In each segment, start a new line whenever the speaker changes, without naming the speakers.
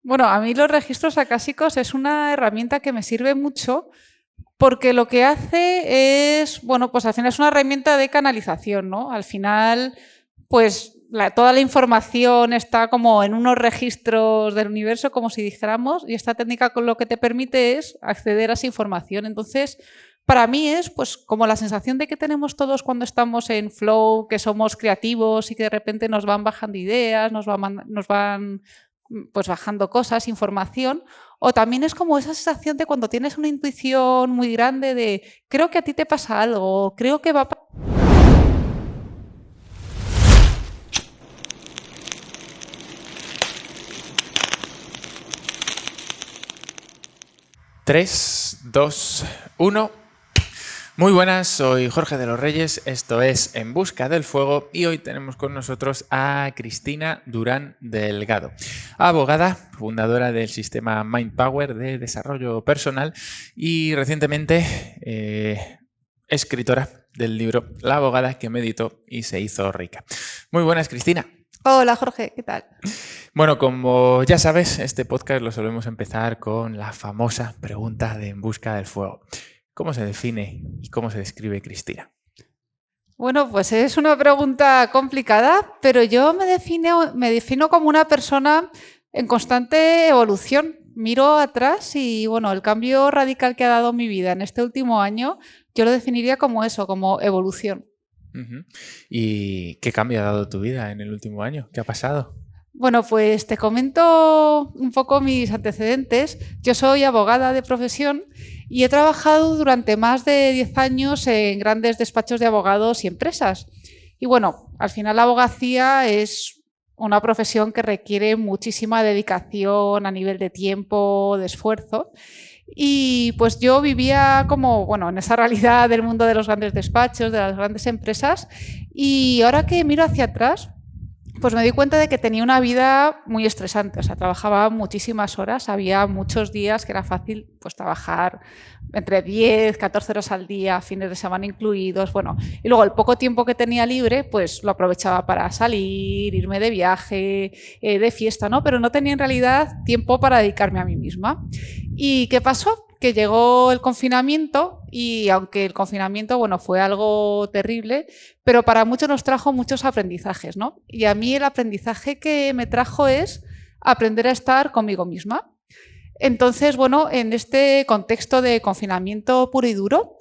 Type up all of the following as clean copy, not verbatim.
Bueno, a mí los registros acásicos es una herramienta que me sirve mucho porque lo que hace es, bueno, pues al final es una herramienta de canalización, ¿no? Al final, pues toda la información está como en unos registros del universo, como si dijéramos, y esta técnica con lo que te permite es acceder a esa información. Entonces, para mí es pues como la sensación de que tenemos todos cuando estamos en flow, que somos creativos y que de repente nos van bajando ideas, nos van pues bajando cosas, información, o también es como esa sensación de cuando tienes una intuición muy grande de creo que a ti te pasa algo, creo que va a pasar.
3, 2, 1. Muy buenas, soy Jorge de los Reyes, esto es En Busca del Fuego y hoy tenemos con nosotros a Cristina Durán Delgado, abogada, fundadora del sistema Mindpower de desarrollo personal y recientemente escritora del libro La abogada que meditó y se hizo rica. Muy buenas, Cristina.
Hola Jorge, ¿qué tal?
Bueno, como ya sabes, este podcast lo solemos empezar con la famosa pregunta de En Busca del Fuego. ¿Cómo se define y cómo se describe Cristina?
Bueno, pues es una pregunta complicada, pero yo me defino como una persona en constante evolución. Miro atrás y bueno, el cambio radical que ha dado mi vida en este último año, yo lo definiría como eso, como evolución.
¿Y qué cambio ha dado tu vida en el último año? ¿Qué ha pasado?
Bueno, pues te comento un poco mis antecedentes. Yo soy abogada de profesión y he trabajado durante más de 10 años en grandes despachos de abogados y empresas. Y bueno, al final la abogacía es una profesión que requiere muchísima dedicación a nivel de tiempo, de esfuerzo. Y pues yo vivía como, bueno, en esa realidad del mundo de los grandes despachos, de las grandes empresas. Y ahora que miro hacia atrás, pues me di cuenta de que tenía una vida muy estresante, o sea, trabajaba muchísimas horas, había muchos días que era fácil pues trabajar entre 10, 14 horas al día, fines de semana incluidos, bueno, y luego el poco tiempo que tenía libre, pues lo aprovechaba para salir, irme de viaje, de fiesta, ¿no? Pero no tenía en realidad tiempo para dedicarme a mí misma. ¿Y qué pasó? Que llegó el confinamiento y aunque el confinamiento, bueno, fue algo terrible, pero para muchos nos trajo muchos aprendizajes, ¿no? Y a mí el aprendizaje que me trajo es aprender a estar conmigo misma. Entonces, bueno, en este contexto de confinamiento puro y duro,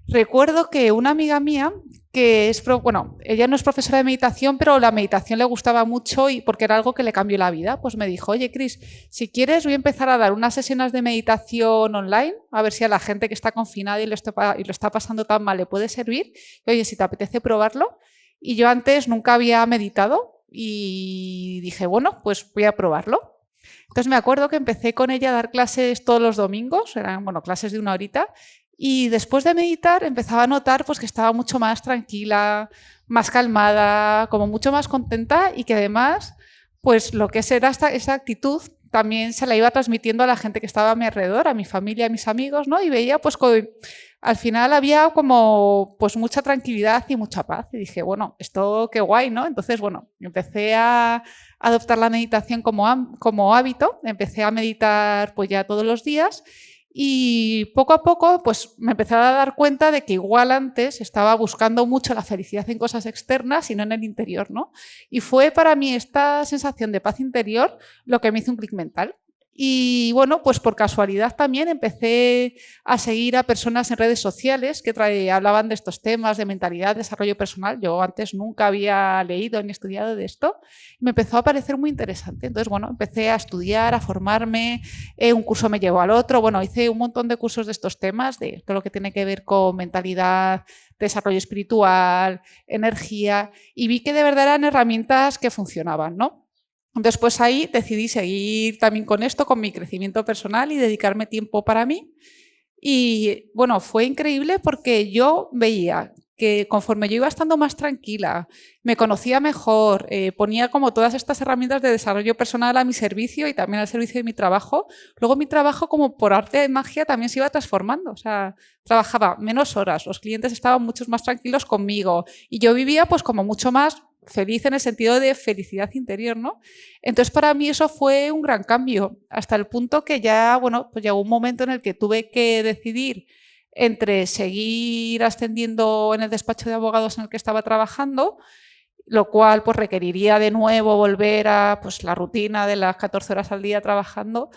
recuerdo que una amiga mía, que es, bueno, ella no es profesora de meditación, pero la meditación le gustaba mucho y porque era algo que le cambió la vida, pues me dijo, oye, Cris, si quieres voy a empezar a dar unas sesiones de meditación online, a ver si a la gente que está confinada y lo está pasando tan mal le puede servir. Y, oye, si te apetece probarlo. Y yo antes nunca había meditado y dije, bueno, pues voy a probarlo. Entonces me acuerdo que empecé con ella a dar clases todos los domingos, eran, bueno, clases de 1 horita, y después de meditar empezaba a notar pues, que estaba mucho más tranquila, más calmada, como mucho más contenta y que además pues lo que era esa actitud también se la iba transmitiendo a la gente que estaba a mi alrededor, a mi familia, a mis amigos, ¿no? Y veía pues que al final había como pues mucha tranquilidad y mucha paz. Y dije, bueno, esto qué guay, ¿no? Entonces, bueno, empecé a adoptar la meditación como hábito, empecé a meditar pues ya todos los días. Y poco a poco pues me empecé a dar cuenta de que igual antes estaba buscando mucho la felicidad en cosas externas y no en el interior, ¿no? Y fue para mí esta sensación de paz interior lo que me hizo un clic mental. Y bueno, pues por casualidad también empecé a seguir a personas en redes sociales que hablaban de estos temas de mentalidad, desarrollo personal. Yo antes nunca había leído ni estudiado de esto y me empezó a parecer muy interesante. Entonces, bueno, empecé a estudiar, a formarme, un curso me llevó al otro. Bueno, hice un montón de cursos de estos temas, de todo lo que tiene que ver con mentalidad, desarrollo espiritual, energía, y vi que de verdad eran herramientas que funcionaban, ¿no? Después ahí decidí seguir también con esto, con mi crecimiento personal y dedicarme tiempo para mí. Y bueno, fue increíble porque yo veía que conforme yo iba estando más tranquila, me conocía mejor, ponía como todas estas herramientas de desarrollo personal a mi servicio y también al servicio de mi trabajo, luego mi trabajo como por arte de magia también se iba transformando. O sea, trabajaba menos horas, los clientes estaban mucho más tranquilos conmigo y yo vivía pues como mucho más feliz en el sentido de felicidad interior, ¿no? Entonces, para mí eso fue un gran cambio, hasta el punto que ya, bueno, pues llegó un momento en el que tuve que decidir entre seguir ascendiendo en el despacho de abogados en el que estaba trabajando, lo cual pues requeriría de nuevo volver a pues, la rutina de las 14 horas al día trabajando,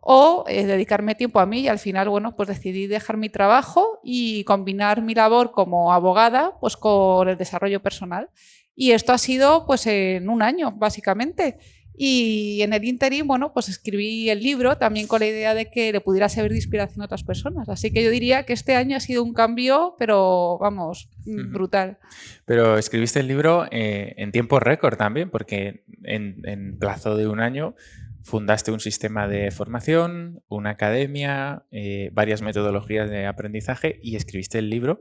o dedicarme tiempo a mí, y al final, bueno, pues decidí dejar mi trabajo y combinar mi labor como abogada pues con el desarrollo personal. Y esto ha sido pues en un año, básicamente. Y en el ínterin, bueno, pues escribí el libro también con la idea de que le pudiera servir de inspiración a otras personas. Así que yo diría que este año ha sido un cambio, pero vamos, brutal.
Pero escribiste el libro en tiempo récord también, porque en plazo de un año fundaste un sistema de formación, una academia, varias metodologías de aprendizaje y escribiste el libro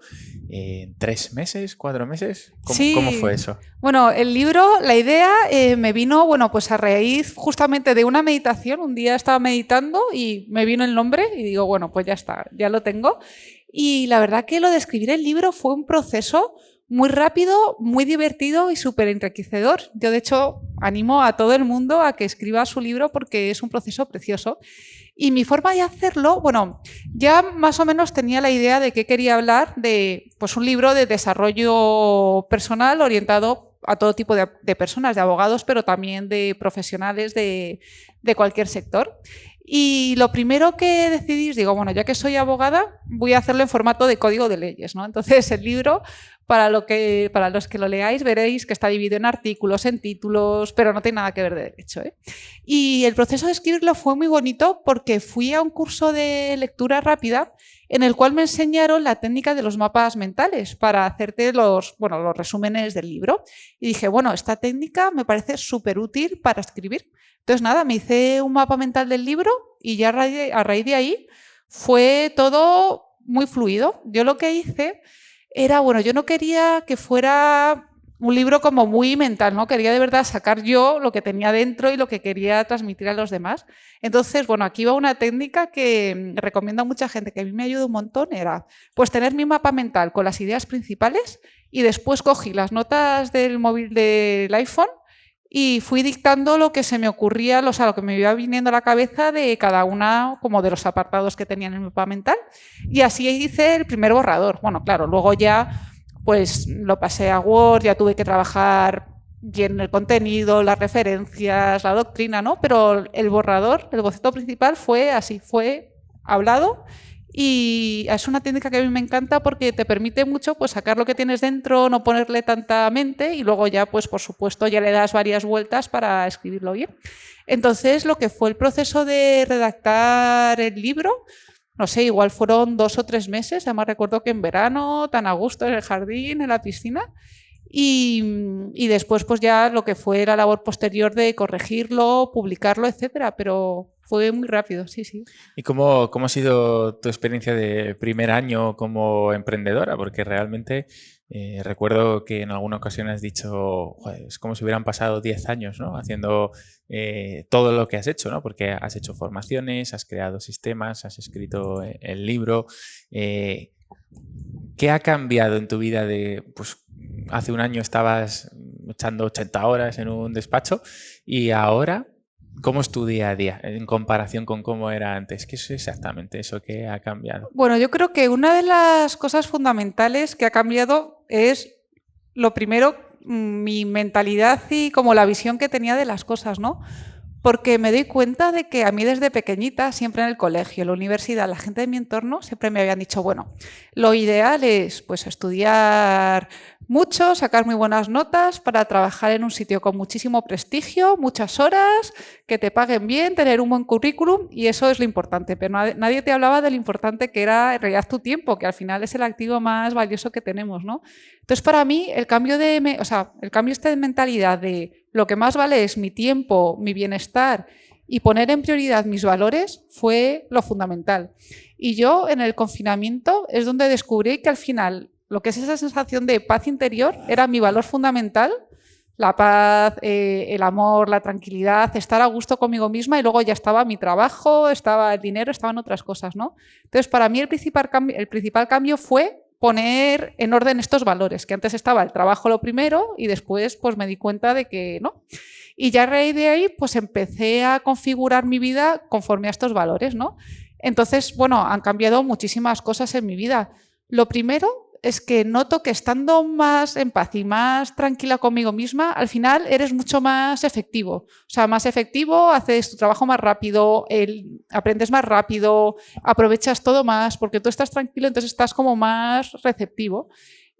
en 3 meses, 4 meses. ¿Cómo fue eso?
Bueno, el libro, la idea me vino, bueno, pues a raíz justamente de una meditación. Un día estaba meditando y me vino el nombre y digo, bueno, pues ya está, ya lo tengo. Y la verdad que lo de escribir el libro fue un proceso muy rápido, muy divertido y súper enriquecedor. Yo, de hecho, animo a todo el mundo a que escriba su libro porque es un proceso precioso. Y mi forma de hacerlo, bueno, ya más o menos tenía la idea de que quería hablar de pues, un libro de desarrollo personal orientado a todo tipo de personas, de abogados, pero también de profesionales de cualquier sector. Y lo primero que decidí, digo, bueno, ya que soy abogada, voy a hacerlo en formato de código de leyes, ¿no? Entonces, el libro, para los que lo leáis, veréis que está dividido en artículos, en títulos, pero no tiene nada que ver de derecho, ¿eh? Y el proceso de escribirlo fue muy bonito porque fui a un curso de lectura rápida en el cual me enseñaron la técnica de los mapas mentales para hacerte los resúmenes del libro. Y dije, bueno, esta técnica me parece súper útil para escribir. Entonces, nada, me hice un mapa mental del libro y ya a raíz de ahí fue todo muy fluido. Yo lo que hice era, bueno, yo no quería que fuera un libro como muy mental, ¿no? Quería de verdad sacar yo lo que tenía dentro y lo que quería transmitir a los demás. Entonces, bueno, aquí va una técnica que recomiendo a mucha gente, que a mí me ayuda un montón, era pues tener mi mapa mental con las ideas principales y después cogí las notas del móvil del iPhone y fui dictando lo que se me ocurría, o sea, lo que me iba viniendo a la cabeza de cada una como de los apartados que tenía en el mapa mental. Y así hice el primer borrador. Bueno, claro, luego ya pues lo pasé a Word, ya tuve que trabajar bien el contenido, las referencias, la doctrina, ¿no? Pero el borrador, el boceto principal fue así, fue hablado. Y es una técnica que a mí me encanta porque te permite mucho pues, sacar lo que tienes dentro, no ponerle tanta mente y luego ya, pues por supuesto, ya le das varias vueltas para escribirlo bien. Entonces, lo que fue el proceso de redactar el libro, no sé, igual fueron 2 o 3 meses. Además, recuerdo que en verano, tan a gusto en el jardín, en la piscina. Y después, pues ya lo que fue la labor posterior de corregirlo, publicarlo, etcétera. Pero fue muy rápido, sí, sí.
¿Y cómo ha sido tu experiencia de primer año como emprendedora? Porque realmente recuerdo que en alguna ocasión has dicho, joder, es como si hubieran pasado 10 años, ¿no? Haciendo todo lo que has hecho, ¿no? Porque has hecho formaciones, has creado sistemas, has escrito el libro. ¿Qué ha cambiado en tu vida pues, hace un año estabas echando 80 horas en un despacho y ahora, ¿cómo es tu día a día en comparación con cómo era antes? ¿Qué es exactamente eso que ha cambiado?
Bueno, yo creo que una de las cosas fundamentales que ha cambiado es, lo primero, mi mentalidad y como la visión que tenía de las cosas, ¿no? Porque me doy cuenta de que a mí desde pequeñita, siempre en el colegio, en la universidad, la gente de mi entorno siempre me habían dicho, bueno, lo ideal es pues estudiar mucho, sacar muy buenas notas para trabajar en un sitio con muchísimo prestigio, muchas horas, que te paguen bien, tener un buen currículum, y eso es lo importante. Pero nadie te hablaba de lo importante que era en realidad tu tiempo, que al final es el activo más valioso que tenemos, ¿no? Entonces, para mí, el cambio de mentalidad de lo que más vale es mi tiempo, mi bienestar y poner en prioridad mis valores fue lo fundamental. Y yo en el confinamiento es donde descubrí que al final lo que es esa sensación de paz interior era mi valor fundamental, la paz, el amor, la tranquilidad, estar a gusto conmigo misma, y luego ya estaba mi trabajo, estaba el dinero, estaban otras cosas, ¿no? Entonces, para mí el principal cambio fue poner en orden estos valores, que antes estaba el trabajo lo primero y después pues me di cuenta de que no. Y ya a raíz de ahí pues empecé a configurar mi vida conforme a estos valores, ¿no? Entonces, bueno, han cambiado muchísimas cosas en mi vida. Lo primero es que noto que estando más en paz y más tranquila conmigo misma, al final eres mucho más efectivo. O sea, más efectivo, haces tu trabajo más rápido, aprendes más rápido, aprovechas todo más, porque tú estás tranquilo, entonces estás como más receptivo.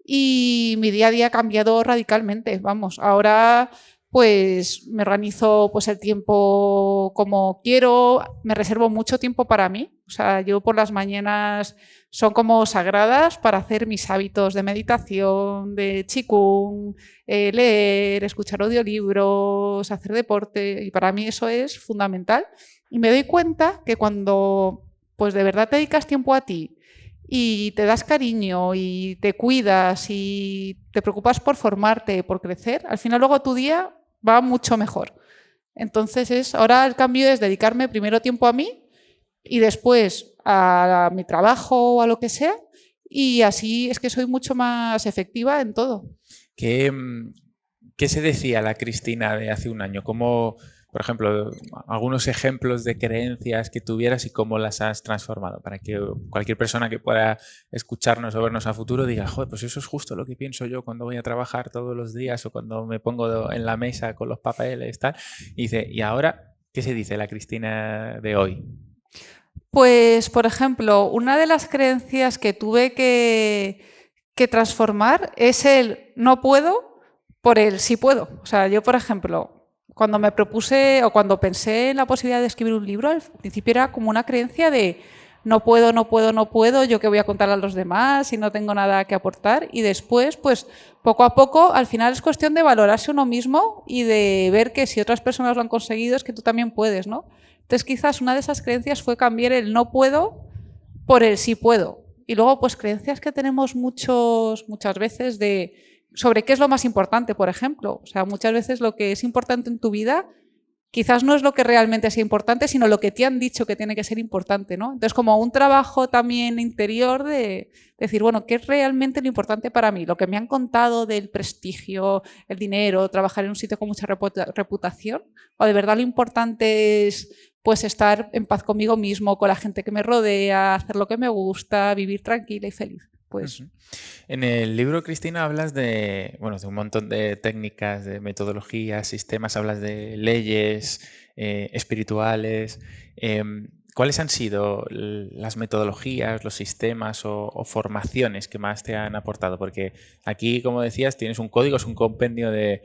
Y mi día a día ha cambiado radicalmente, vamos. Ahora pues me organizo pues, el tiempo como quiero, me reservo mucho tiempo para mí. O sea, yo por las mañanas son como sagradas para hacer mis hábitos de meditación, de qigong, leer, escuchar audiolibros, hacer deporte, y para mí eso es fundamental. Y me doy cuenta que cuando pues de verdad te dedicas tiempo a ti y te das cariño y te cuidas y te preocupas por formarte, por crecer, al final luego tu día va mucho mejor. Entonces ahora el cambio es dedicarme primero tiempo a mí y después a mi trabajo o a lo que sea, y así es que soy mucho más efectiva en todo.
¿Qué se decía la Cristina de hace un año? ¿Cómo, por ejemplo, algunos ejemplos de creencias que tuvieras y cómo las has transformado? Para que cualquier persona que pueda escucharnos o vernos a futuro diga, joder, pues eso es justo lo que pienso yo cuando voy a trabajar todos los días o cuando me pongo en la mesa con los papeles, tal. Y dice, ¿y ahora qué se dice la Cristina de hoy?
Pues, por ejemplo, una de las creencias que tuve que transformar es el no puedo por el sí puedo. O sea, yo, por ejemplo, cuando me propuse o cuando pensé en la posibilidad de escribir un libro, al principio era como una creencia de no puedo, no puedo, no puedo, yo qué voy a contar a los demás si no tengo nada que aportar. Y después, pues poco a poco, al final es cuestión de valorarse uno mismo y de ver que si otras personas lo han conseguido es que tú también puedes, ¿no? Entonces quizás una de esas creencias fue cambiar el no puedo por el sí puedo. Y luego pues creencias que tenemos muchas veces sobre qué es lo más importante, por ejemplo. O sea, muchas veces lo que es importante en tu vida quizás no es lo que realmente es importante, sino lo que te han dicho que tiene que ser importante, ¿no? Entonces, como un trabajo también interior de decir, bueno, ¿qué es realmente lo importante para mí? Lo que me han contado del prestigio, el dinero, trabajar en un sitio con mucha reputación, o de verdad lo importante es pues estar en paz conmigo mismo, con la gente que me rodea, hacer lo que me gusta, vivir tranquila y feliz. Pues
en el libro, Cristina, hablas de un montón de técnicas, de metodologías, sistemas, hablas de leyes espirituales. ¿Cuáles han sido las metodologías, los sistemas o formaciones que más te han aportado? Porque aquí, como decías, tienes un código, es un compendio de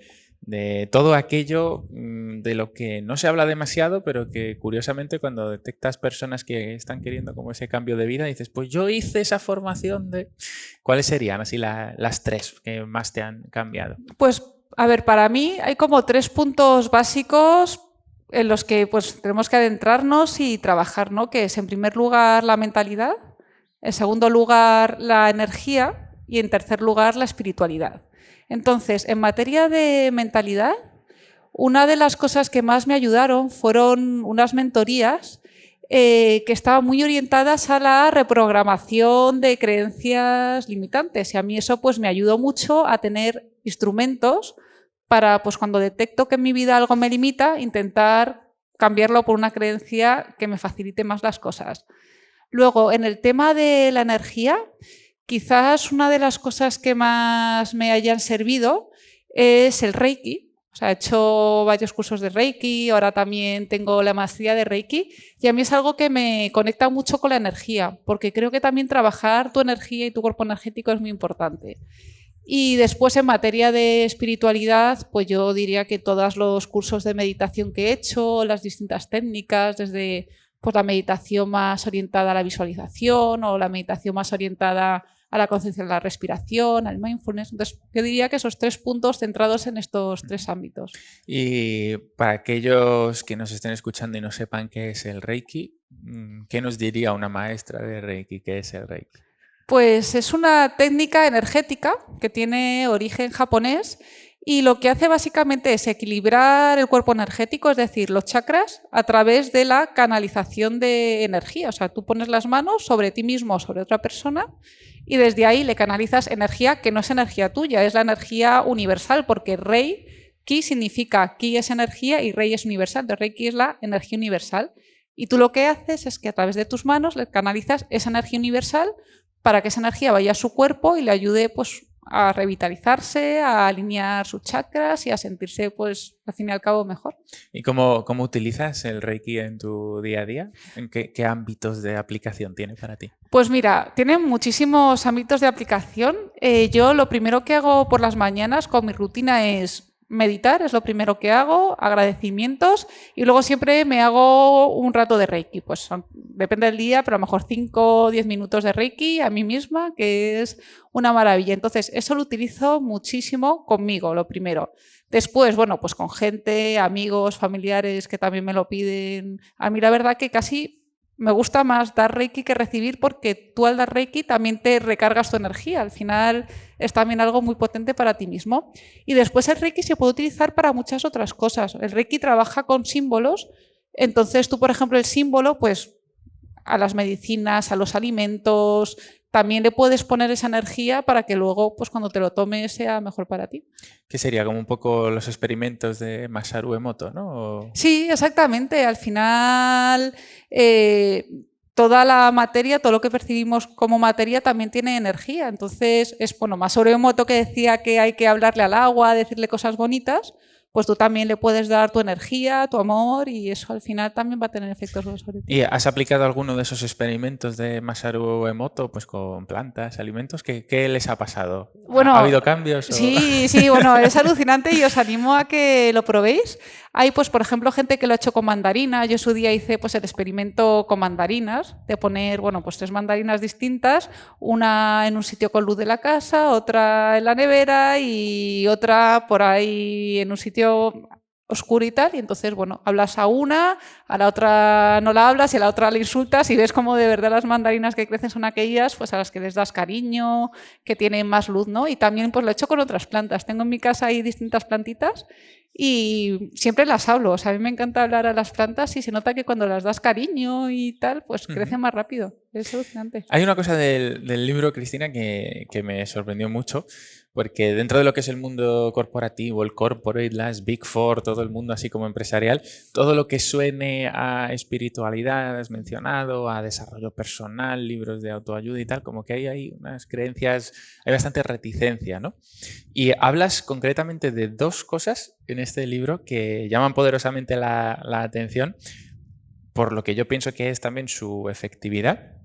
todo aquello de lo que no se habla demasiado, pero que curiosamente cuando detectas personas que están queriendo como ese cambio de vida, dices, pues yo hice esa formación de... ¿Cuáles serían así las tres que más te han cambiado?
Pues, a ver, para mí hay como 3 puntos básicos en los que pues tenemos que adentrarnos y trabajar, ¿no? Que es, en primer lugar, la mentalidad, en segundo lugar, la energía y, en tercer lugar, la espiritualidad. Entonces, en materia de mentalidad, una de las cosas que más me ayudaron fueron unas mentorías que estaban muy orientadas a la reprogramación de creencias limitantes. Y a mí eso pues, me ayudó mucho a tener instrumentos para, pues, cuando detecto que en mi vida algo me limita, intentar cambiarlo por una creencia que me facilite más las cosas. Luego, en el tema de la energía, quizás una de las cosas que más me hayan servido es el Reiki. O sea, he hecho varios cursos de Reiki, ahora también tengo la maestría de Reiki, y a mí es algo que me conecta mucho con la energía, porque creo que también trabajar tu energía y tu cuerpo energético es muy importante. Y después, en materia de espiritualidad, pues yo diría que todos los cursos de meditación que he hecho, las distintas técnicas, desde pues, la meditación más orientada a la visualización o la meditación más orientada a la conciencia de la respiración, al mindfulness. Entonces, yo diría que esos 3 puntos centrados en estos 3 ámbitos.
Y para aquellos que nos estén escuchando y no sepan qué es el Reiki, ¿qué nos diría una maestra de Reiki qué es el Reiki?
Pues es una técnica energética que tiene origen japonés y lo que hace básicamente es equilibrar el cuerpo energético, es decir, los chakras, a través de la canalización de energía. O sea, tú pones las manos sobre ti mismo o sobre otra persona y desde ahí le canalizas energía que no es energía tuya, es la energía universal, porque Reiki significa Ki es energía y Rei es universal. Entonces, Reiki es la energía universal. Y tú lo que haces es que a través de tus manos le canalizas esa energía universal para que esa energía vaya a su cuerpo y le ayude pues, a revitalizarse, a alinear sus chakras y a sentirse, pues, al fin y al cabo, mejor.
¿Y cómo utilizas el Reiki en tu día a día? ¿En qué ámbitos de aplicación tiene para ti?
Pues mira, tiene muchísimos ámbitos de aplicación. Yo lo primero que hago por las mañanas con mi rutina es meditar, es lo primero que hago, agradecimientos y luego siempre me hago un rato de Reiki. Pues depende del día, pero a lo mejor 5 o 10 minutos de Reiki a mí misma, que es una maravilla. Entonces, eso lo utilizo muchísimo conmigo, lo primero. Después, bueno, pues con gente, amigos, familiares que también me lo piden. A mí la verdad que casi me gusta más dar Reiki que recibir, porque tú al dar Reiki también te recargas tu energía. Al final es también algo muy potente para ti mismo. Y después el Reiki se puede utilizar para muchas otras cosas. El Reiki trabaja con símbolos. Entonces tú, por ejemplo, el símbolo, pues a las medicinas, a los alimentos, también le puedes poner esa energía para que luego, pues cuando te lo tomes, sea mejor para ti.
Que sería como un poco los experimentos de Masaru Emoto, ¿no?
Sí, exactamente. Al final, toda la materia, todo lo que percibimos como materia también tiene energía. Entonces, es bueno, Masaru Emoto que decía que hay que hablarle al agua, decirle cosas bonitas, pues tú también le puedes dar tu energía, tu amor, y eso al final también va a tener efectos sobre ti.
¿Y has aplicado alguno de esos experimentos de Masaru Emoto pues con plantas, alimentos? ¿Qué les ha pasado?
Bueno,
¿Ha habido cambios?
Sí, bueno, es alucinante y os animo a que lo probéis. Hay, pues, por ejemplo, gente que lo ha hecho con mandarina. Yo su día hice pues el experimento con mandarinas, de poner, bueno, pues 3 mandarinas distintas, una en un sitio con luz de la casa, otra en la nevera y otra por ahí en un sitio oscuro y tal, y entonces, bueno, hablas a una, a la otra no la hablas y a la otra le insultas y ves cómo de verdad las mandarinas que crecen son aquellas pues a las que les das cariño, que tienen más luz, ¿no? Y también pues lo he hecho con otras plantas. Tengo en mi casa ahí distintas plantitas y siempre las hablo. O sea, a mí me encanta hablar a las plantas y se nota que cuando las das cariño y tal, pues crecen más rápido. Es alucinante.
Hay una cosa del libro, Cristina, que me sorprendió mucho, porque dentro de lo que es el mundo corporativo, el corporate, las Big Four, todo el mundo así como empresarial, todo lo que suene a espiritualidad, has mencionado, a desarrollo personal, libros de autoayuda y tal, como que hay unas creencias, hay bastante reticencia, ¿no? Y hablas concretamente de 2 cosas en este libro que llaman poderosamente la atención, por lo que yo pienso que es también su efectividad,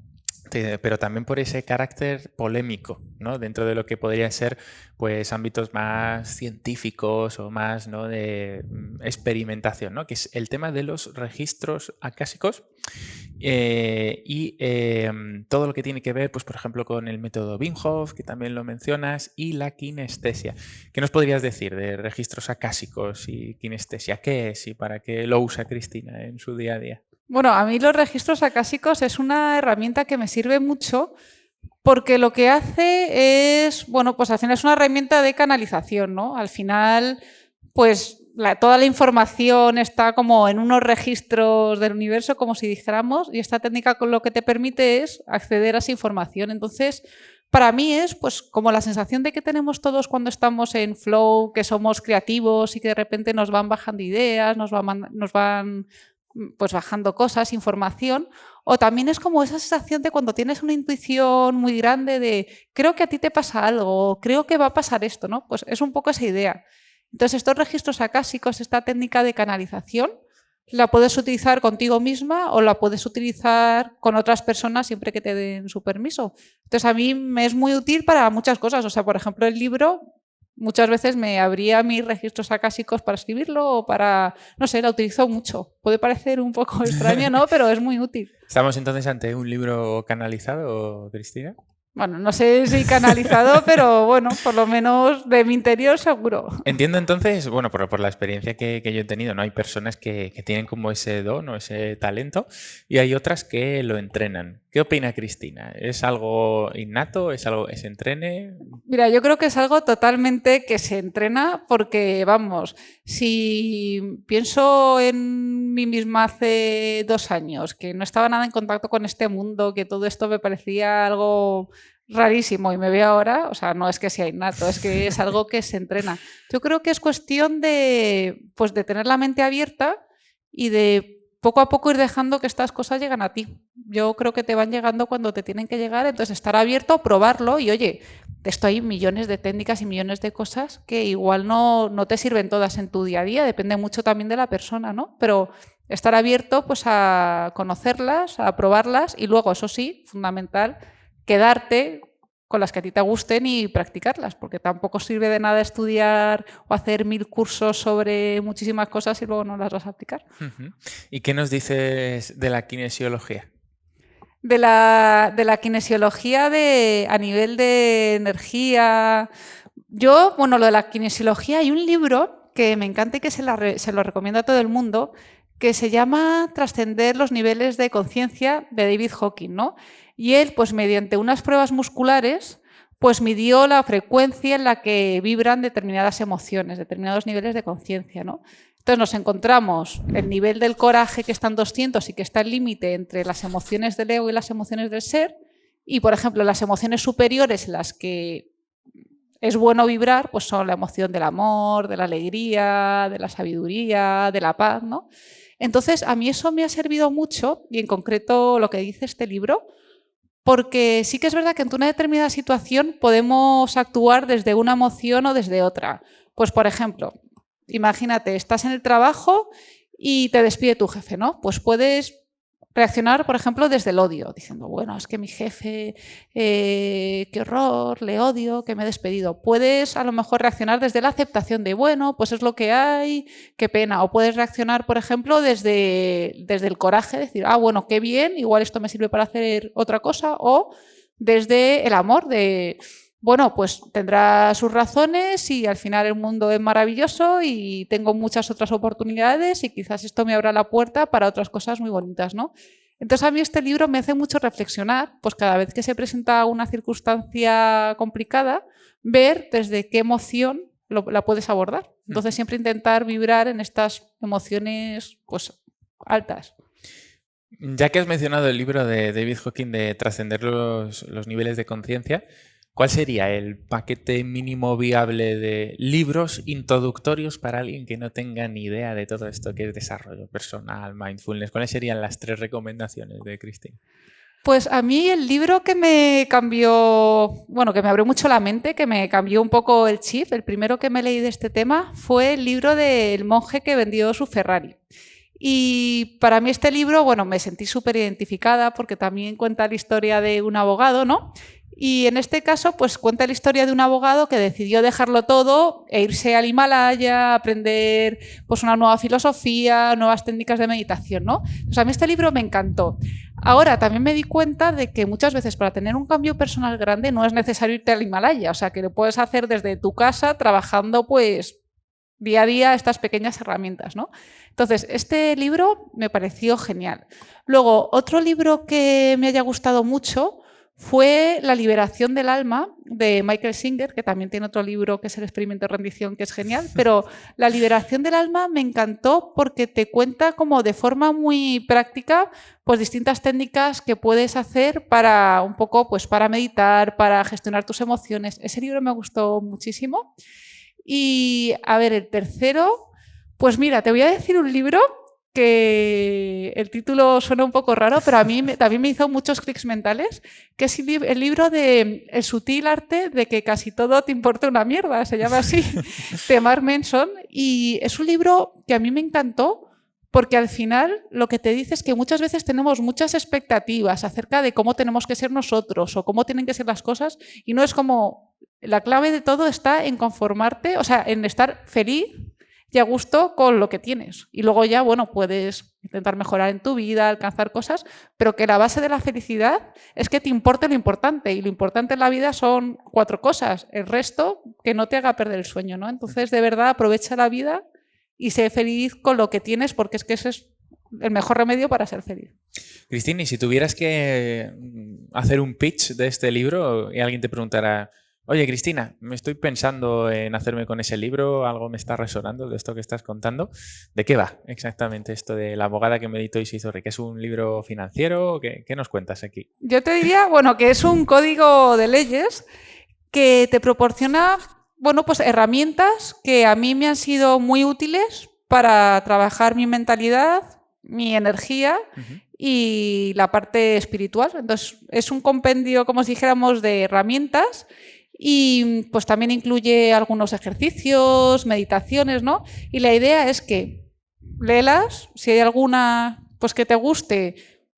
pero también por ese carácter polémico, ¿no? Dentro de lo que podría ser pues ámbitos más científicos o más, ¿no?, de experimentación, ¿no? Que es el tema de los registros acásicos y todo lo que tiene que ver, pues, por ejemplo, con el método Wim Hof, que también lo mencionas, y la kinestesia. ¿Qué nos podrías decir de registros acásicos y kinestesia? ¿Qué es y para qué lo usa Cristina en su día a día?
Bueno, a mí los registros acásicos es una herramienta que me sirve mucho porque lo que hace es, bueno, pues al final es una herramienta de canalización, ¿no? Al final, pues toda la información está como en unos registros del universo, como si dijéramos, y esta técnica lo que te permite es acceder a esa información. Entonces, para mí es pues como la sensación de que tenemos todos cuando estamos en flow, que somos creativos y que de repente nos van bajando ideas, nos van pues bajando cosas, información, o también es como esa sensación de cuando tienes una intuición muy grande de creo que a ti te pasa algo, creo que va a pasar esto, ¿no? Pues es un poco esa idea. Entonces estos registros acásicos, esta técnica de canalización, la puedes utilizar contigo misma o la puedes utilizar con otras personas siempre que te den su permiso. Entonces a mí me es muy útil para muchas cosas. O sea, por ejemplo, el libro muchas veces me abría mis registros acásicos para escribirlo o para, no sé, la utilizo mucho. Puede parecer un poco extraño, ¿no? Pero es muy útil.
¿Estamos entonces ante un libro canalizado, Cristina?
Bueno, no sé si canalizado, pero bueno, por lo menos de mi interior seguro.
Entiendo entonces, bueno, por la experiencia que yo he tenido, ¿no? Hay personas que tienen como ese don o ese talento y hay otras que lo entrenan. ¿Qué opina Cristina? ¿Es algo innato? ¿Es algo que se entrene?
Mira, yo creo que es algo totalmente que se entrena porque, vamos, si pienso en mí misma hace 2 años, que no estaba nada en contacto con este mundo, que todo esto me parecía algo rarísimo y me veo ahora, o sea, no es que sea innato, es que es algo que se entrena. Yo creo que es cuestión de, pues, de tener la mente abierta y de poco a poco ir dejando que estas cosas lleguen a ti. Yo creo que te van llegando cuando te tienen que llegar, entonces estar abierto, probarlo y oye, esto hay millones de técnicas y millones de cosas que igual no te sirven todas en tu día a día, depende mucho también de la persona, ¿no? Pero estar abierto pues a conocerlas, a probarlas y luego, eso sí, fundamental, quedarte con las que a ti te gusten y practicarlas, porque tampoco sirve de nada estudiar o hacer 1000 cursos sobre muchísimas cosas y luego no las vas a aplicar.
¿Y qué nos dices de la kinesiología?
De la kinesiología a nivel de energía. Bueno, lo de la kinesiología, hay un libro que me encanta y que se lo recomiendo a todo el mundo, que se llama Trascender los niveles de conciencia, de David Hawking, ¿no? Y él, pues mediante unas pruebas musculares, pues midió la frecuencia en la que vibran determinadas emociones, determinados niveles de conciencia, ¿no? Entonces nos encontramos el nivel del coraje que está en 200 y que está el límite entre las emociones del ego y las emociones del ser. Y, por ejemplo, las emociones superiores en las que es bueno vibrar, pues son la emoción del amor, de la alegría, de la sabiduría, de la paz, ¿no? Entonces, a mí eso me ha servido mucho, y en concreto lo que dice este libro, porque sí que es verdad que en una determinada situación podemos actuar desde una emoción o desde otra. Pues, por ejemplo, imagínate, estás en el trabajo y te despide tu jefe, ¿no? Pues puedes reaccionar, por ejemplo, desde el odio, diciendo, bueno, es que mi jefe, qué horror, le odio, que me he despedido. Puedes a lo mejor reaccionar desde la aceptación de, bueno, pues es lo que hay, qué pena. O puedes reaccionar, por ejemplo, desde el coraje, decir, bueno, qué bien, igual esto me sirve para hacer otra cosa. O desde el amor de, bueno, pues tendrá sus razones y al final el mundo es maravilloso y tengo muchas otras oportunidades y quizás esto me abra la puerta para otras cosas muy bonitas, ¿no? Entonces a mí este libro me hace mucho reflexionar, pues cada vez que se presenta una circunstancia complicada, ver desde qué emoción la puedes abordar. Entonces siempre intentar vibrar en estas emociones pues altas.
Ya que has mencionado el libro de David Hawking de Trascender los niveles de conciencia, ¿cuál sería el paquete mínimo viable de libros introductorios para alguien que no tenga ni idea de todo esto que es desarrollo personal, mindfulness? ¿Cuáles serían las 3 recomendaciones de Cristina?
Pues a mí el libro que me cambió, bueno, que me abrió mucho la mente, que me cambió un poco el chip, el primero que me leí de este tema fue el libro del monje que vendió su Ferrari. Y para mí este libro, bueno, me sentí súper identificada porque también cuenta la historia de un abogado, ¿no? Y en este caso, pues cuenta la historia de un abogado que decidió dejarlo todo e irse al Himalaya, a aprender pues una nueva filosofía, nuevas técnicas de meditación, ¿no? Pues a mí este libro me encantó. Ahora, también me di cuenta de que muchas veces para tener un cambio personal grande no es necesario irte al Himalaya, o sea, que lo puedes hacer desde tu casa trabajando pues día a día estas pequeñas herramientas, ¿no? Entonces, este libro me pareció genial. Luego, otro libro que me haya gustado mucho fue La liberación del alma, de Michael Singer, que también tiene otro libro que es El experimento de rendición, que es genial, pero La liberación del alma me encantó porque te cuenta como de forma muy práctica pues distintas técnicas que puedes hacer para un poco pues para meditar, para gestionar tus emociones. Ese libro me gustó muchísimo. Y a ver, el tercero, pues mira, te voy a decir un libro que el título suena un poco raro, pero a mí también me hizo muchos clics mentales, que es el libro de El sutil arte de que casi todo te importa una mierda, se llama así, de Mark Manson, y es un libro que a mí me encantó porque al final lo que te dice es que muchas veces tenemos muchas expectativas acerca de cómo tenemos que ser nosotros o cómo tienen que ser las cosas y no es como... La clave de todo está en conformarte, o sea, en estar feliz y a gusto con lo que tienes. Y luego ya, bueno, puedes intentar mejorar en tu vida, alcanzar cosas, pero que la base de la felicidad es que te importe lo importante. Y lo importante en la vida son 4 cosas. El resto, que no te haga perder el sueño, ¿no? Entonces, de verdad, aprovecha la vida y sé feliz con lo que tienes porque es que ese es el mejor remedio para ser feliz.
Cristina, y si tuvieras que hacer un pitch de este libro y alguien te preguntara, oye, Cristina, me estoy pensando en hacerme con ese libro, algo me está resonando de esto que estás contando, ¿de qué va exactamente esto de la abogada que meditó y se hizo rica? ¿Es un libro financiero? ¿Qué nos cuentas aquí?
Yo te diría, bueno, que es un código de leyes que te proporciona, bueno, pues herramientas que a mí me han sido muy útiles para trabajar mi mentalidad, mi energía
Ujú.
y la parte espiritual. Entonces, es un compendio, como si dijéramos, de herramientas y pues también incluye algunos ejercicios, meditaciones, ¿no? Y la idea es que léelas, si hay alguna pues que te guste,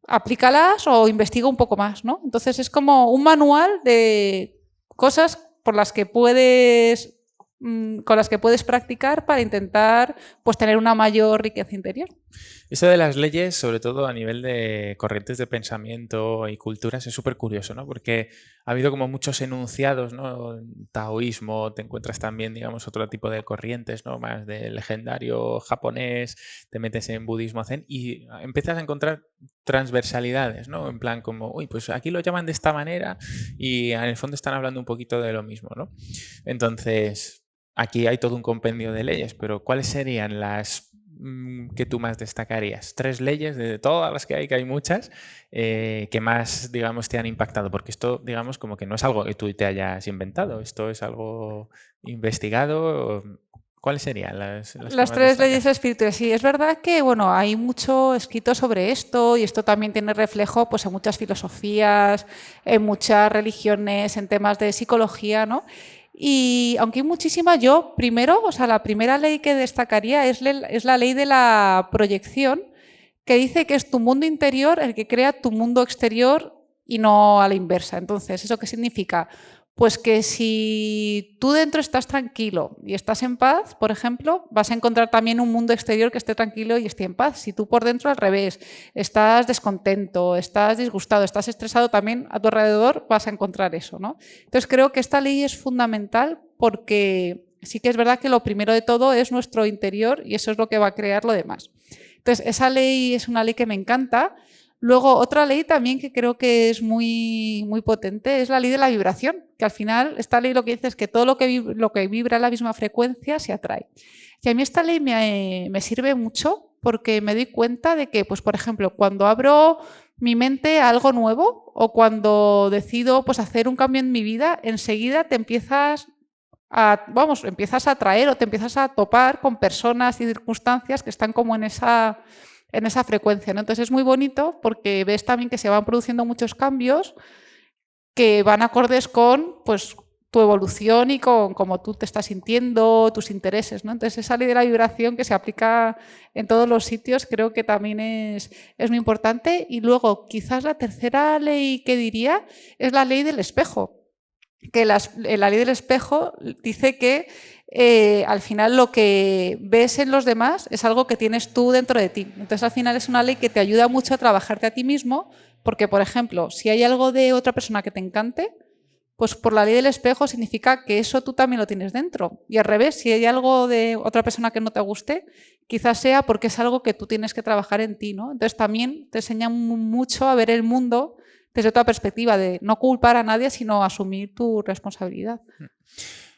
aplícalas o investiga un poco más, ¿no? Entonces es como un manual de cosas por las que puedes con las que puedes practicar para intentar pues tener una mayor riqueza interior.
Eso de las leyes, sobre todo a nivel de corrientes de pensamiento y culturas, es súper curioso, ¿no? Porque ha habido como muchos enunciados, ¿no? En taoísmo, te encuentras también, digamos, otro tipo de corrientes, ¿no? Más del legendario japonés, te metes en budismo zen y empiezas a encontrar transversalidades, ¿no? En plan como, uy, pues aquí lo llaman de esta manera y en el fondo están hablando un poquito de lo mismo, ¿no? Entonces, aquí hay todo un compendio de leyes, pero ¿cuáles serían las que tú más destacarías? Tres leyes de todas las que hay muchas, que más, digamos, te han impactado, porque esto, digamos, como que no es algo que tú te hayas inventado, esto es algo investigado. ¿Cuáles serían las que
Las
más
tres leyes
destacas?
espirituales. Sí, es verdad que bueno, hay mucho escrito sobre esto y esto también tiene reflejo pues, en muchas filosofías, en muchas religiones, en temas de psicología, ¿no? Y aunque hay muchísimas, yo primero, o sea, la primera ley que destacaría es la ley de la proyección, que dice que es tu mundo interior el que crea tu mundo exterior y no a la inversa. Entonces, ¿eso qué significa? Pues que si tú dentro estás tranquilo y estás en paz, por ejemplo, vas a encontrar también un mundo exterior que esté tranquilo y esté en paz. Si tú por dentro al revés, estás descontento, estás disgustado, estás estresado, también a tu alrededor vas a encontrar eso, ¿no? Entonces creo que esta ley es fundamental porque sí que es verdad que lo primero de todo es nuestro interior y eso es lo que va a crear lo demás. Entonces, esa ley es una ley que me encanta. Luego, otra ley también que creo que es muy, muy potente es la ley de la vibración, que al final esta ley lo que dice es que todo lo que vibra a la misma frecuencia se atrae. Y a mí esta ley me sirve mucho porque me doy cuenta de que, pues, por ejemplo, cuando abro mi mente a algo nuevo o cuando decido pues, hacer un cambio en mi vida, enseguida te empiezas empiezas a atraer o te empiezas a topar con personas y circunstancias que están como en esa frecuencia, ¿no? Entonces es muy bonito porque ves también que se van produciendo muchos cambios que van acordes con pues, tu evolución y con cómo tú te estás sintiendo, tus intereses, ¿no? Entonces esa ley de la vibración que se aplica en todos los sitios creo que también es muy importante. Y luego quizás la tercera ley que diría es la ley del espejo, que la ley del espejo dice que al final lo que ves en los demás es algo que tienes tú dentro de ti. Entonces al final es una ley que te ayuda mucho a trabajarte a ti mismo, porque por ejemplo, si hay algo de otra persona que te encante, pues por la ley del espejo significa que eso tú también lo tienes dentro. Y al revés, si hay algo de otra persona que no te guste, quizás sea porque es algo que tú tienes que trabajar en ti, ¿no? Entonces también te enseña mucho a ver el mundo desde otra perspectiva, de no culpar a nadie, sino asumir tu responsabilidad.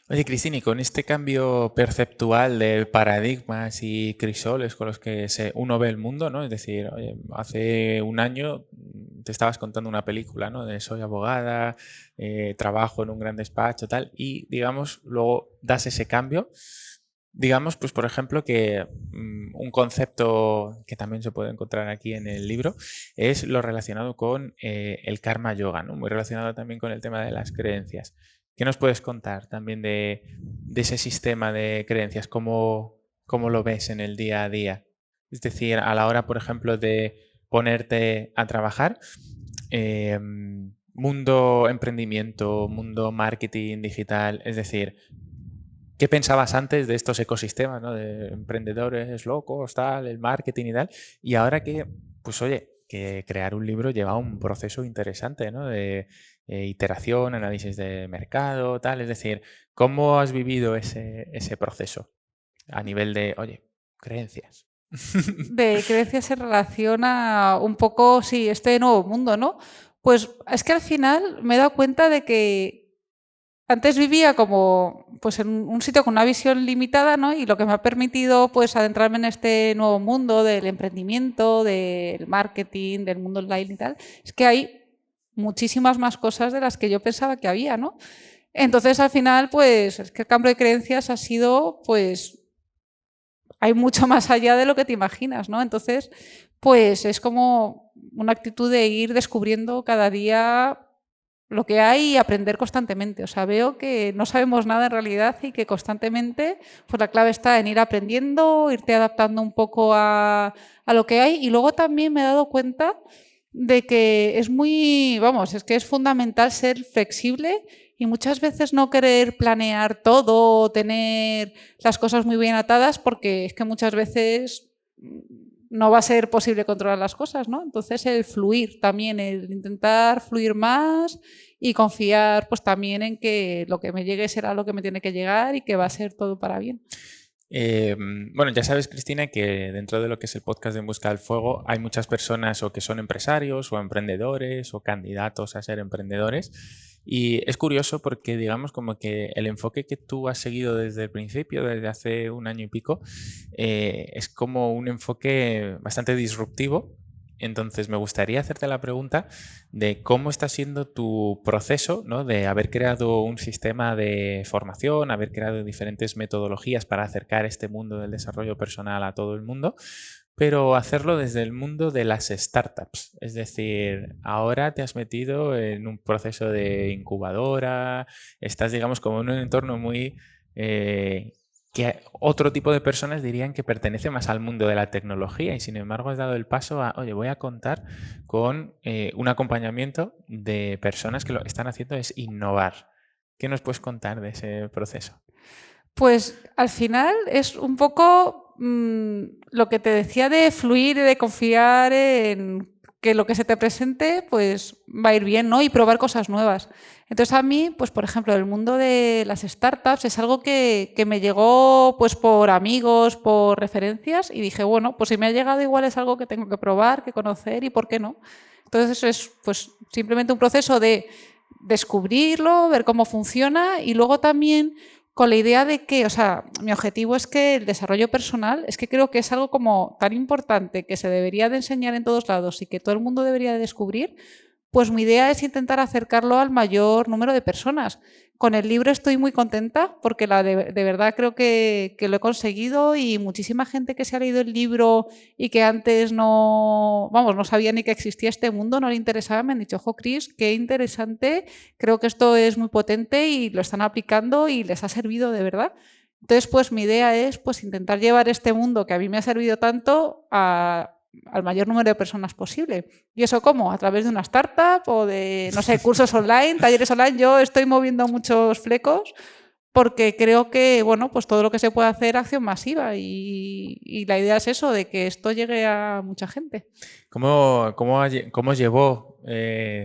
Oye, Cristina, y con este cambio perceptual de paradigmas y crisoles con los que uno ve el mundo, ¿no? Es decir, oye, hace un año te estabas contando una película, ¿no? De soy abogada, trabajo en un gran despacho, tal, y digamos, luego das ese cambio. Digamos, pues por ejemplo, que un concepto que también se puede encontrar aquí en el libro es lo relacionado con el karma yoga, ¿no? Muy relacionado también con el tema de las creencias. ¿Qué nos puedes contar también de ese sistema de creencias? ¿Cómo lo ves en el día a día? Es decir, a la hora, por ejemplo, de ponerte a trabajar, mundo emprendimiento, mundo marketing digital, es decir, ¿qué pensabas antes de estos ecosistemas, ¿no? De emprendedores locos, tal, el marketing y tal? Y ahora que, pues oye, que crear un libro lleva un proceso interesante, ¿no? De iteración, análisis de mercado, tal. Es decir, ¿cómo has vivido ese proceso a nivel de, oye, creencias?
de creencias se relaciona un poco, sí, este nuevo mundo, ¿no? Pues es que al final me he dado cuenta de que antes vivía como pues en un sitio con una visión limitada, ¿no? Y lo que me ha permitido pues adentrarme en este nuevo mundo del emprendimiento, del marketing, del mundo online y tal, es que hay muchísimas más cosas de las que yo pensaba que había, ¿no? Entonces al final pues es que el cambio de creencias ha sido pues hay mucho más allá de lo que te imaginas, ¿no? Entonces, pues es como una actitud de ir descubriendo cada día lo que hay y aprender constantemente. O sea, veo que no sabemos nada en realidad y que constantemente, pues la clave está en ir aprendiendo, irte adaptando un poco a lo que hay. Y luego también me he dado cuenta de que es muy, vamos, es que es fundamental ser flexible y muchas veces no querer planear todo o tener las cosas muy bien atadas porque es que muchas veces no va a ser posible controlar las cosas, ¿no? Entonces el fluir también, el intentar fluir más y confiar pues también en que lo que me llegue será lo que me tiene que llegar y que va a ser todo para bien.
Bueno, ya sabes, Cristina, que dentro de lo que es el podcast de En Busca del Fuego hay muchas personas o que son empresarios o emprendedores o candidatos a ser emprendedores. Y es curioso porque, digamos, como que el enfoque que tú has seguido desde el principio, desde hace un año y pico, es como un enfoque bastante disruptivo. Entonces, me gustaría hacerte la pregunta de cómo está siendo tu proceso, ¿no? De haber creado un sistema de formación, haber creado diferentes metodologías para acercar este mundo del desarrollo personal a todo el mundo, pero hacerlo desde el mundo de las startups. Es decir, ahora te has metido en un proceso de incubadora, estás, digamos, como en un entorno muy... que otro tipo de personas dirían que pertenece más al mundo de la tecnología y sin embargo has dado el paso a, oye, voy a contar con un acompañamiento de personas que lo que están haciendo es innovar. ¿Qué nos puedes contar de ese proceso?
Pues al final es un poco lo que te decía de fluir y de confiar en que lo que se te presente pues va a ir bien, ¿no? Y probar cosas nuevas. Entonces a mí, pues por ejemplo, el mundo de las startups es algo que me llegó pues por amigos, por referencias y dije, bueno, pues si me ha llegado igual es algo que tengo que probar, que conocer y por qué no. Entonces eso es pues simplemente un proceso de descubrirlo, ver cómo funciona y luego también con la idea de que, o sea, mi objetivo es que el desarrollo personal, es que creo que es algo como tan importante que se debería de enseñar en todos lados y que todo el mundo debería de descubrir, pues mi idea es intentar acercarlo al mayor número de personas. Con el libro estoy muy contenta porque de verdad creo que lo he conseguido y muchísima gente que se ha leído el libro y que antes no, vamos, no sabía ni que existía este mundo, no le interesaba, me han dicho, ojo, Cris, qué interesante, creo que esto es muy potente y lo están aplicando y les ha servido de verdad. Entonces, pues mi idea es pues intentar llevar este mundo que a mí me ha servido tanto al mayor número de personas posible. ¿Y eso cómo? A través de una startup o de, no sé, cursos online, talleres online. Yo estoy moviendo muchos flecos porque creo que, bueno, pues todo lo que se puede hacer, acción masiva. Y la idea es eso, de que esto llegue a mucha gente.
¿Cómo llevó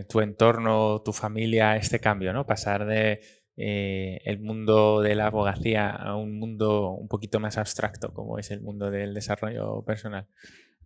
tu entorno, tu familia este cambio, ¿no? Pasar de el mundo de la abogacía a un mundo un poquito más abstracto, como es el mundo del desarrollo personal.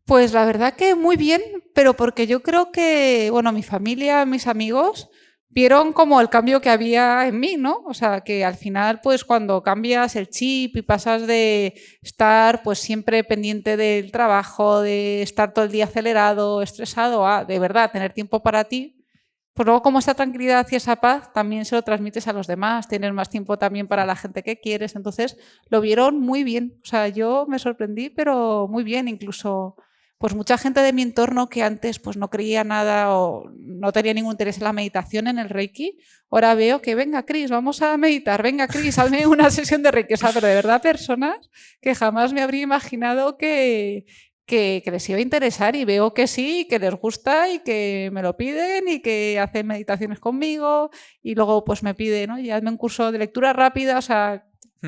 Pues la verdad que muy bien, pero porque yo creo que, bueno, mi familia, mis amigos vieron como el cambio que había en mí, ¿no? O sea, que al final, pues cuando cambias el chip y pasas de estar pues siempre pendiente del trabajo, de estar todo el día acelerado, estresado, a de verdad tener tiempo para ti, pues luego como esa tranquilidad y esa paz también se lo transmites a los demás, tienes más tiempo también para la gente que quieres, entonces lo vieron muy bien. O sea, yo me sorprendí, pero muy bien, incluso pues mucha gente de mi entorno que antes pues no creía nada o no tenía ningún interés en la meditación, en el Reiki, ahora veo que venga Cris, vamos a meditar, venga Cris, hazme una sesión de Reiki. O sea, pero de verdad personas que jamás me habría imaginado que les iba a interesar y veo que sí, que les gusta y que me lo piden y que hacen meditaciones conmigo y luego pues me piden, ¿no? Y hazme un curso de lectura rápida, o sea,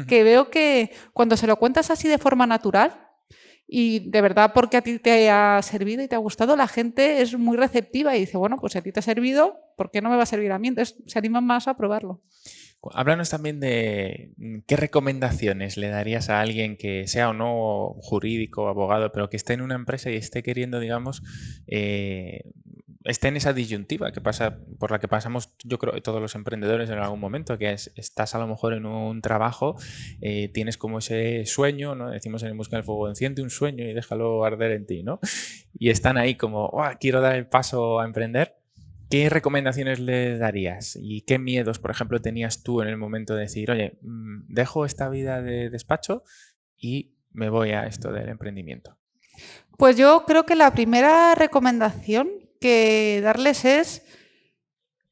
que veo que cuando se lo cuentas así de forma natural, y de verdad, porque a ti te ha servido y te ha gustado, la gente es muy receptiva y dice, bueno, pues si a ti te ha servido, ¿por qué no me va a servir a mí? Entonces se animan más a probarlo.
Háblanos también de qué recomendaciones le darías a alguien que sea o no jurídico, abogado, pero que esté en una empresa y esté queriendo, digamos, esté en esa disyuntiva que pasa, por la que pasamos, yo creo, todos los emprendedores en algún momento, que es, estás a lo mejor en un trabajo, tienes como ese sueño, ¿no? Decimos en Busca del Fuego, enciende un sueño y déjalo arder en ti, ¿no? Y están ahí como, "Oh, quiero dar el paso a emprender". ¿Qué recomendaciones le darías? ¿Y qué miedos, por ejemplo, tenías tú en el momento de decir, oye, dejo esta vida de despacho y me voy a esto del emprendimiento?
Pues yo creo que la primera recomendación que darles es: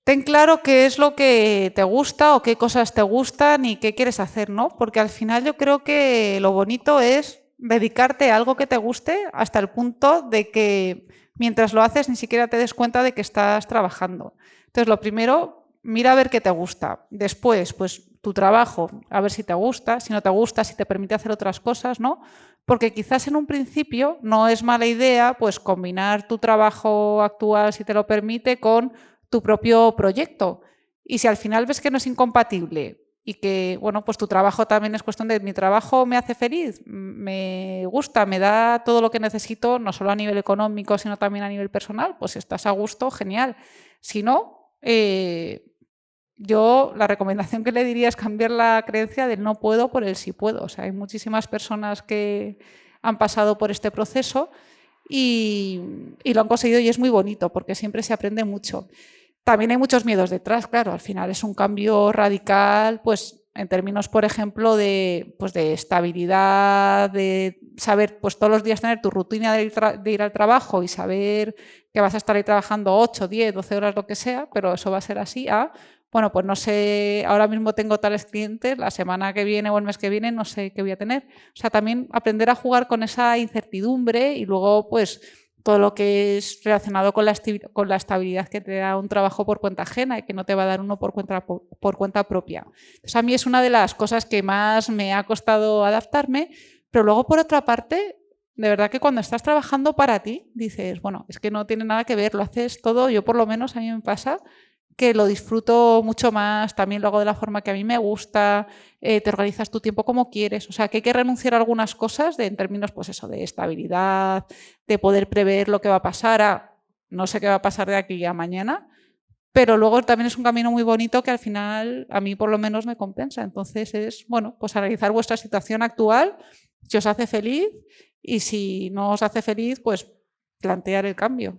ten claro qué es lo que te gusta o qué cosas te gustan y qué quieres hacer, ¿no? Porque al final yo creo que lo bonito es dedicarte a algo que te guste hasta el punto de que mientras lo haces ni siquiera te des cuenta de que estás trabajando. Entonces, lo primero, mira a ver qué te gusta. Después, pues tu trabajo, a ver si te gusta, si no te gusta, si te permite hacer otras cosas, ¿no? Porque quizás en un principio no es mala idea pues combinar tu trabajo actual, si te lo permite, con tu propio proyecto. Y si al final ves que no es incompatible y que, bueno, pues tu trabajo también es cuestión de: mi trabajo me hace feliz, me gusta, me da todo lo que necesito, no solo a nivel económico, sino también a nivel personal, pues estás a gusto, genial. Si no, yo la recomendación que le diría es cambiar la creencia del no puedo por el sí puedo. O sea, hay muchísimas personas que han pasado por este proceso y lo han conseguido, y es muy bonito porque siempre se aprende mucho. También hay muchos miedos detrás, claro, al final es un cambio radical, pues en términos, por ejemplo, pues de estabilidad, de saber pues todos los días tener tu rutina de ir al trabajo y saber que vas a estar ahí trabajando 8, 10, 12 horas, lo que sea, pero eso va a ser así, bueno, pues no sé, ahora mismo tengo tales clientes, la semana que viene o el mes que viene no sé qué voy a tener. O sea, también aprender a jugar con esa incertidumbre y luego pues todo lo que es relacionado con la estabilidad que te da un trabajo por cuenta ajena y que no te va a dar uno por cuenta propia. Entonces, a mí es una de las cosas que más me ha costado adaptarme, pero luego, por otra parte, de verdad que cuando estás trabajando para ti, dices, bueno, es que no tiene nada que ver, lo haces todo, yo por lo menos a mí me pasa que lo disfruto mucho más, también lo hago de la forma que a mí me gusta, te organizas tu tiempo como quieres, o sea que hay que renunciar a algunas cosas en términos pues eso, de estabilidad, de poder prever lo que va a pasar, no sé qué va a pasar de aquí a mañana, pero luego también es un camino muy bonito que al final a mí por lo menos me compensa. Entonces es, bueno, pues analizar vuestra situación actual, si os hace feliz, y si no os hace feliz, pues plantear el cambio.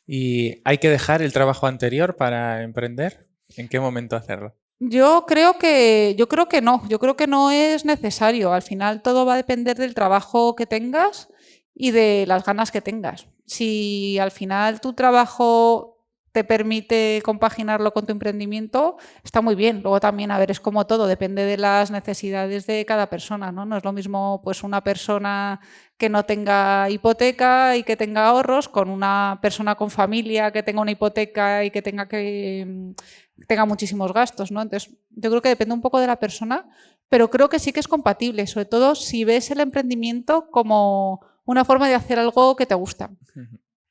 ¿Y hay que dejar el trabajo anterior para emprender? ¿En qué momento hacerlo?
Yo creo que no, yo creo que no es necesario. Al final todo va a depender del trabajo que tengas y de las ganas que tengas. Si al final tu trabajo te permite compaginarlo con tu emprendimiento, está muy bien. Luego también, a ver, es como todo, depende de las necesidades de cada persona, ¿no? No es lo mismo pues una persona que no tenga hipoteca y que tenga ahorros con una persona con familia que tenga una hipoteca y que tenga muchísimos gastos, ¿no? Entonces, yo creo que depende un poco de la persona, pero creo que sí que es compatible, sobre todo si ves el emprendimiento como una forma de hacer algo que te gusta.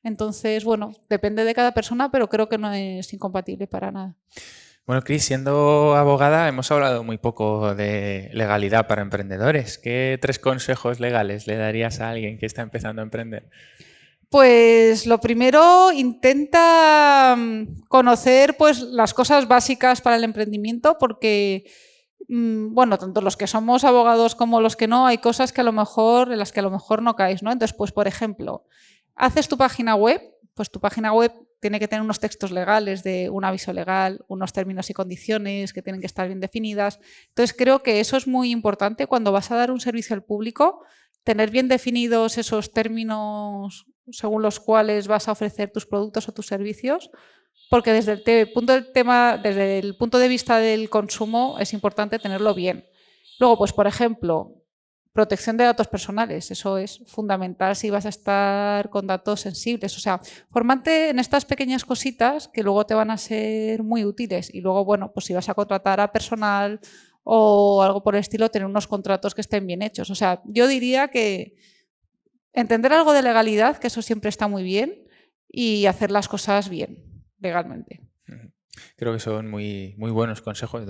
Entonces, bueno, depende de cada persona, pero creo que no es incompatible para nada.
Bueno, Cris, siendo abogada, hemos hablado muy poco de legalidad para emprendedores. ¿Qué 3 consejos legales le darías a alguien que está empezando a emprender?
Pues lo primero, intenta conocer pues las cosas básicas para el emprendimiento, porque bueno, tanto los que somos abogados como los que no, hay cosas que a lo mejor en las que a lo mejor no caes, ¿no? Entonces, pues por ejemplo, haces tu página web, pues tu página web tiene que tener unos textos legales de un aviso legal, unos términos y condiciones que tienen que estar bien definidas. Entonces, creo que eso es muy importante cuando vas a dar un servicio al público, tener bien definidos esos términos según los cuales vas a ofrecer tus productos o tus servicios, porque desde desde el punto de vista del consumo es importante tenerlo bien. Luego, pues por ejemplo, protección de datos personales, eso es fundamental si vas a estar con datos sensibles. O sea, formarte en estas pequeñas cositas que luego te van a ser muy útiles. Y luego, bueno, pues si vas a contratar a personal o algo por el estilo, tener unos contratos que estén bien hechos. O sea, yo diría que entender algo de legalidad, que eso siempre está muy bien, y hacer las cosas bien, legalmente.
Creo que son muy, muy buenos consejos.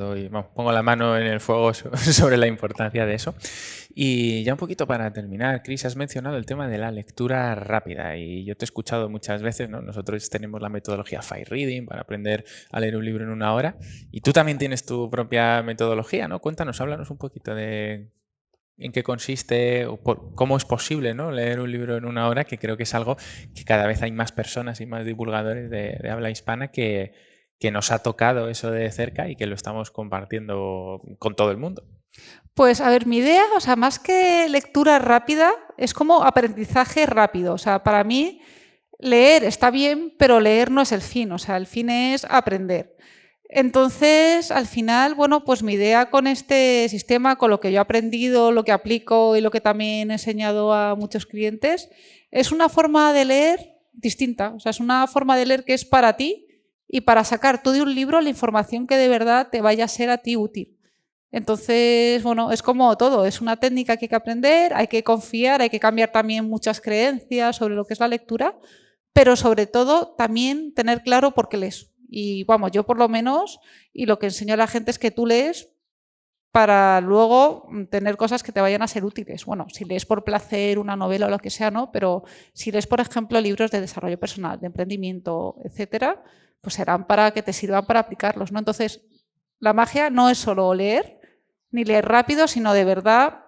Pongo la mano en el fuego sobre la importancia de eso. Y ya un poquito para terminar, Chris, has mencionado el tema de la lectura rápida y yo te he escuchado muchas veces, ¿no? Nosotros tenemos la metodología Fire Reading para aprender a leer un libro en una hora y tú también tienes tu propia metodología, ¿no? Cuéntanos, háblanos un poquito de en qué consiste o cómo es posible, ¿no? Leer un libro en una hora, que creo que es algo que cada vez hay más personas y más divulgadores de habla hispana que nos ha tocado eso de cerca y que lo estamos compartiendo con todo el mundo.
Pues a ver, mi idea, o sea, más que lectura rápida, es como aprendizaje rápido. O sea, para mí leer está bien, pero leer no es el fin. O sea, el fin es aprender. Entonces, al final, bueno, pues mi idea con este sistema, con lo que yo he aprendido, lo que aplico y lo que también he enseñado a muchos clientes, es una forma de leer distinta. O sea, es una forma de leer que es para ti y para sacar tú de un libro la información que de verdad te vaya a ser a ti útil. Entonces, bueno, es como todo, es una técnica que hay que aprender, hay que confiar, hay que cambiar también muchas creencias sobre lo que es la lectura, pero sobre todo también tener claro por qué lees. Y vamos, yo por lo menos, y lo que enseño a la gente es que tú lees para luego tener cosas que te vayan a ser útiles. Bueno, si lees por placer una novela o lo que sea, ¿no? Pero si lees, por ejemplo, libros de desarrollo personal, de emprendimiento, etcétera, pues serán para que te sirvan para aplicarlos, ¿no? Entonces, la magia no es solo leer, ni leer rápido, sino de verdad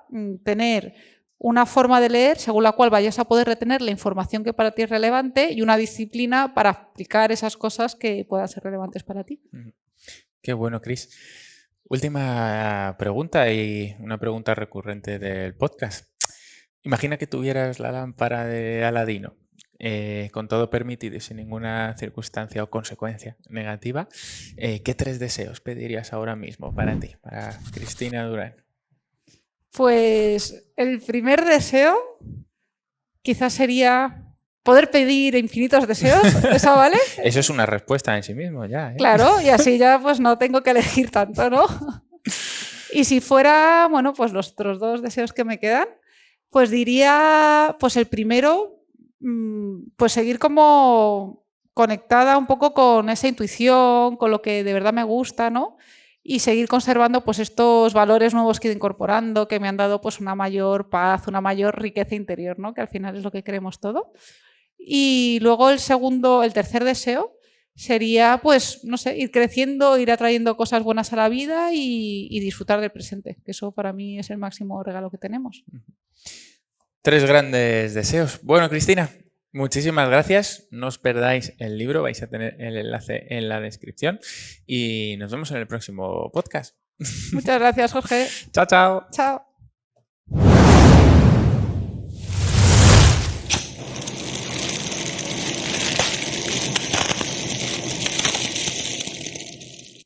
tener una forma de leer según la cual vayas a poder retener la información que para ti es relevante y una disciplina para aplicar esas cosas que puedan ser relevantes para ti.
Qué bueno, Chris. Última pregunta y una pregunta recurrente del podcast. Imagina que tuvieras la lámpara de Aladino, con todo permitido y sin ninguna circunstancia o consecuencia negativa. ¿Qué 3 deseos pedirías ahora mismo para ti, para Cristina Durán?
Pues el primer deseo quizás sería poder pedir infinitos deseos, ¿eso vale?
Eso es una respuesta en sí mismo ya, ¿eh?
Claro, y así ya pues no tengo que elegir tanto, ¿no? Y si fuera, bueno, pues los otros 2 deseos que me quedan, pues diría, pues el primero, pues seguir como conectada un poco con esa intuición, con lo que de verdad me gusta, ¿no? Y seguir conservando pues estos valores nuevos que he ido incorporando, que me han dado pues una mayor paz, una mayor riqueza interior, ¿no? Que al final es lo que queremos todo. Y luego el tercer deseo sería, pues, no sé, ir creciendo, ir atrayendo cosas buenas a la vida y disfrutar del presente, que eso para mí es el máximo regalo que tenemos.
3 grandes deseos. Bueno, Cristina, muchísimas gracias. No os perdáis el libro, vais a tener el enlace en la descripción y nos vemos en el próximo podcast.
Muchas gracias, Jorge.
Chao, chao.
Chao.